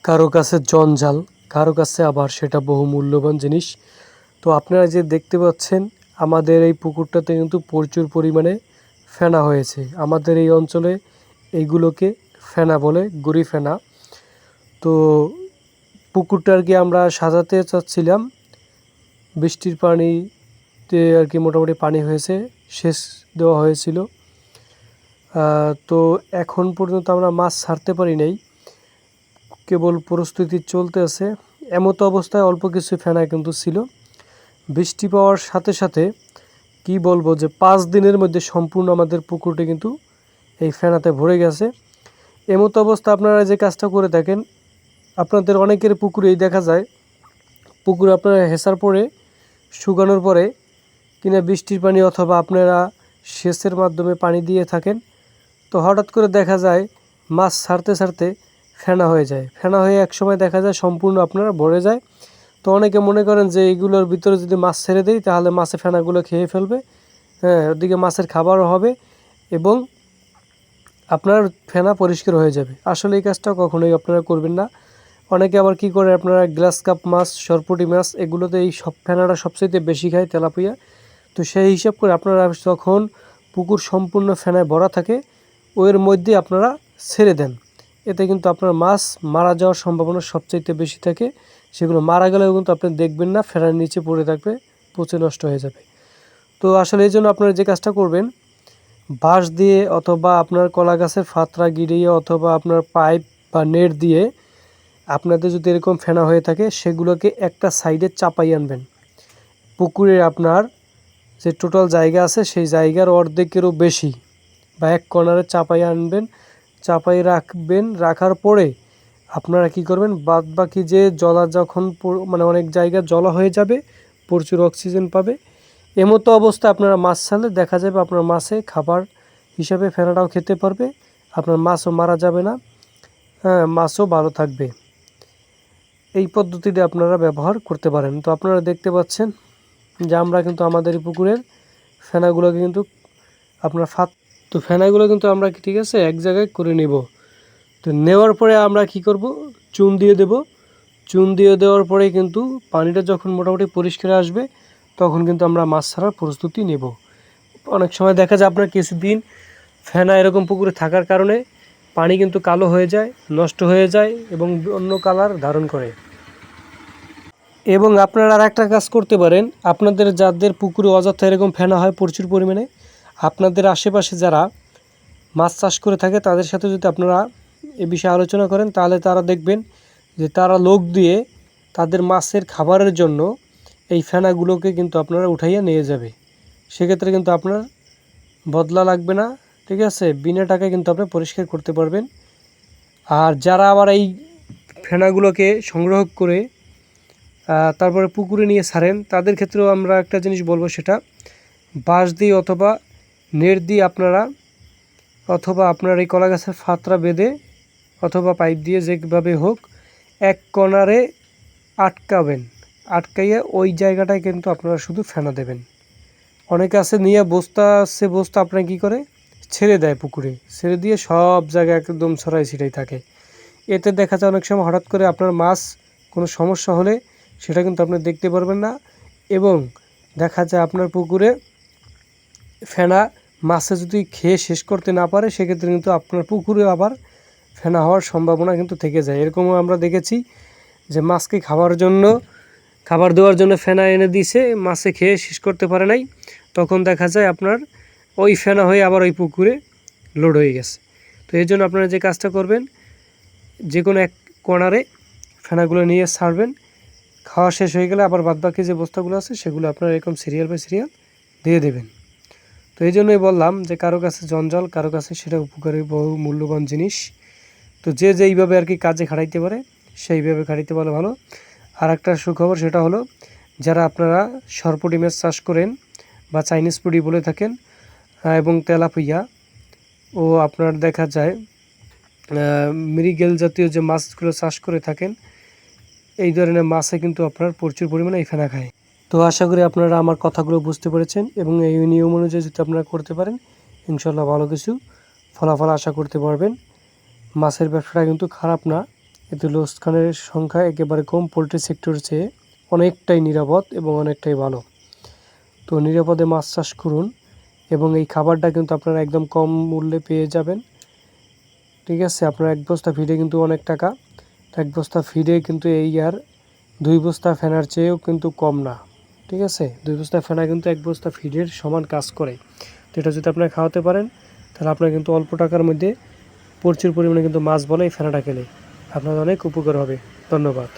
কারো কাছে জঞ্জাল, কারো কাছে আবার সেটা বহু মূল্যবান জিনিস। তো আপনারা যে দেখতে পাচ্ছেন আমাদের এই পুকুরটাতে কিন্তু প্রচুর পরিমাণে ফেনা হয়েছে। আমাদের এই অঞ্চলে এইগুলোকে ফেনা বলে, গুড়ি ফেনা। তো পুকুরটা আর কি আমরা সাজাতে চাচ্ছিলাম, বৃষ্টির পানিতে আর কি মোটামুটি পানি হয়েছে, সেচ দেওয়া হয়েছিল। তো এখন পর্যন্ত আমরা মাছ ছাড়তে পারি নাই, কেবল প্রস্তুতি চলতেছে। এমতো অবস্থায় অল্প কিছু ফেনা কিন্তু ছিল। বৃষ্টি পাওয়ার সাথে সাথে কি বলবো যে 5 দিনের মধ্যে সম্পূর্ণ আমাদের পুকুরটি কিন্তু এই ফেনাতে ভরে গেছে। এমতো অবস্থা আপনারা যে কাজটা করে থাকেন, আপনাদের অনেকের পুকুরেই দেখা যায় পুকুর আপনারা হেসার পরে শুকানোর পরে কিনা বৃষ্টির পানি অথবা আপনারা সেচের মাধ্যমে পানি দিয়ে থাকেন, তো হঠাৎ করে দেখা যায় মাছ ছাড়তে ছাড়তে ফেনা হয়ে যায়। ফেনা হয়ে একসময় দেখা যায় সম্পূর্ণ আপনারা ভরে যায়। তো অনেকে মনে করেন যে এইগুলোর ভিতরে যদি মাছ ছেড়ে দেই তাহলে মাছে ফেনাগুলো খেয়ে ফেলবে, হ্যাঁ, ওদিকে মাছের খাবারও হবে এবং আপনার ফেনা পরিষ্কার হয়ে যাবে। আসলে এই কাজটা কখনোই আপনারা করবেন না। অনেকে আবার কি করে, আপনারা গ্লাস কাপ মাছ, সরপুঁটি মাছ, এগুলোতে এই সব ফেনাটা সবচেয়ে বেশি খায়, তেলাপিয়া। তো সেই হিসাব করে আপনারা যখন পুকুর সম্পূর্ণ ফেনায় ভরা থাকে ওর মধ্যে আপনারা ছেড়ে দেন। এতে কিন্তু আপনার মাছ মারা যাওয়ার সম্ভাবনা সবচাইতে বেশি থাকে। সেগুলো মারা গেলেও কিন্তু আপনি দেখবেন না, ফেনার নিচে পড়ে থাকবে, পচে নষ্ট হয়ে যাবে। তো আসলে এই জন্য আপনারা যে কাজটা করবেন, বাঁশ দিয়ে অথবা আপনার কলা গাছের ফাতরা গিরিয়ে অথবা আপনার পাইপ বা নেট দিয়ে আপনাদের যদি এরকম ফেনা হয়ে থাকে সেগুলোকে একটা সাইডে চাপাই আনবেন। পুকুরে আপনার যে টোটাল জায়গা আছে সেই জায়গার অর্ধেকেরও বেশি বা এক কর্নারে চাপাই আনবেন, চাপাই রাখবেন। রাখার পরে আপনারা কি করবেন, বাদ বাকি যে জলা যখন মানে অনেক জায়গা জলা হয়ে যাবে, প্রচুর অক্সিজেন পাবে, এমতো অবস্থা আপনারা মাছ ছাড়লে দেখা যাবে আপনার মাছে খাবার হিসাবে ফেনাটাও খেতে পারবে, আপনার মাছও মারা যাবে না, হ্যাঁ, মাছও ভালো থাকবে। এই পদ্ধতিটি আপনারা ব্যবহার করতে পারেন। তো আপনারা দেখতে পাচ্ছেন যে আমরা কিন্তু আমাদের পুকুরের ফেনাগুলোকে কিন্তু আপনার তো ফেনাগুলো কিন্তু আমরা ঠিক আছে এক জায়গায় করে নেব। তো নেওয়ার পরে আমরা কি করব, চুন দিয়ে দেব। চুন দিয়ে দেওয়ার পরে কিন্তু পানিটা যখন মোটামুটি পরিষ্কার আসবে তখন কিন্তু আমরা মাছ ছাড়ার প্রস্তুতি নেব। অনেক সময় দেখা যায় আপনার কিছুদিন ফেনা এরকম পুকুরে থাকার কারণে পানি কিন্তু কালো হয়ে যায়, নষ্ট হয়ে যায় এবং অন্য কালার ধারণ করে। এবং আপনারা আর একটা কাজ করতে পারেন, আপনাদের যাদের পুকুরে অযথা এরকম ফেনা হয় প্রচুর পরিমাণে, আপনাদের আশেপাশে যারা মাছ চাষ করে থাকে তাদের সাথে যদি আপনারা এ বিষয়ে আলোচনা করেন তাহলে তারা দেখবেন যে তারা লোক দিয়ে তাদের মাছের খাবারের জন্য এই ফেনাগুলোকে কিন্তু আপনারা উঠাইয়া নিয়ে যাবে। সেক্ষেত্রে কিন্তু আপনার বদলা লাগবে না, ঠিক আছে, বিনা টাকায় কিন্তু আপনি পরিষ্কার করতে পারবেন। আর যারা আবার এই ফেনাগুলোকে সংগ্রহ করে তারপরে পুকুরে নিয়ে ছাড়েন তাদের ক্ষেত্রেও আমরা একটা জিনিস বলবো, সেটা বাঁশ দিয়ে অথবা নেট দিয়ে আপনারা অথবা আপনার এই কলা গাছের ফাতরা বেঁধে অথবা পাইপ দিয়ে যেভাবে হোক এক কর্নারে আটকাবেন। আটকাইয়ে ওই জায়গাটায় কিন্তু আপনারা শুধু ফেনা দেবেন। অনেকে আছে নিয়ে বস্তা আপনার কী করে ছেড়ে দেয়, পুকুরে ছেড়ে দিয়ে সব জায়গায় একদম ছড়াই ছিটাই থাকে। এতে দেখা যায় অনেক সময় হঠাৎ করে আপনার মাছ কোনো সমস্যা হলে সেটা কিন্তু আপনি দেখতে পারবেন না এবং দেখা যায় আপনার পুকুরে ফেনা মাছে যদি খেয়ে শেষ করতে না পারে সেক্ষেত্রে কিন্তু আপনার পুকুরে আবার ফেনা হওয়ার সম্ভাবনা কিন্তু থেকে যায়। এরকমও আমরা দেখেছি যে মাছকে খাবার দেওয়ার জন্য ফেনা এনে দিয়েছে, মাছে খেয়ে শেষ করতে পারে নাই, তখন দেখা যায় আপনার ওই ফেনা হয়ে আবার ওই পুকুরে লোড হয়ে গেছে। তো এই জন্য আপনারা যে কাজটা করবেন, যে কোনো এক কর্নারে ফেনাগুলো নিয়ে ছাড়বেন। খাওয়া শেষ হয়ে গেলে আবার বাদবাকি যে বস্তাগুলো আছে সেগুলো আপনারা এরকম সিরিয়াল বাই সিরিয়াল দিয়ে দেবেন। তো এই জন্যই বললাম যে কারো কাছে জঞ্জাল, কারো কাছে সেটা উপকারী বহু মূল্যবান জিনিস। তো যে যেইভাবে আর কি কাজে খাটাইতে পারে সেইভাবে খাটাইতে পারলে ভালো। আর একটা সুখবর, সেটা হলো যারা আপনারা সরপুঁটি মাছ চাষ করেন বা চাইনিজ পুঁটি বলে থাকেন এবং তেলাপিয়া ও আপনার দেখা যায় মৃগেল জাতীয় যে মাছগুলো চাষ করে থাকেন, এই ধরনের মাছে কিন্তু আপনার প্রচুর পরিমাণে এই ফেনা খায়। তো আশা করি আপনারা আমার কথাগুলো বুঝতে পেরেছেন এবং এই নিয়ম অনুযায়ী যদি আপনারা করতে পারেন ইনশাল্লাহ ভালো কিছু ফলাফল আশা করতে পারবেন। মাছের ব্যবসাটা কিন্তু খারাপ না, এতে লোকসানের সংখ্যা একেবারে কম, পোলট্রি সেক্টরের চেয়ে অনেকটাই নিরাপদ এবং অনেকটাই ভালো। তো নিরাপদে মাছ চাষ করুন এবং এই খাবারটা কিন্তু আপনারা একদম কম মূল্যে পেয়ে যাবেন। ঠিক আছে, আপনার এক বস্তা ফিডে কিন্তু অনেক টাকা। এক বস্তা ফিডে কিন্তু এই আর 2 বস্তা ফেনার চেয়েও কিন্তু কম না। ঠিক আছে, 2 বস্তা ফেনা কিন্তু 1 বস্তা ফিডের সমান কাজ করে। তো এটা যদি আপনারা খাওয়াতে পারেন তাহলে আপনার কিন্তু অল্প টাকার মধ্যে প্রচুর পরিমাণে কিন্তু মাছ বলে এই ফেনাটা খেলে আপনার অনেক উপকার হবে। ধন্যবাদ।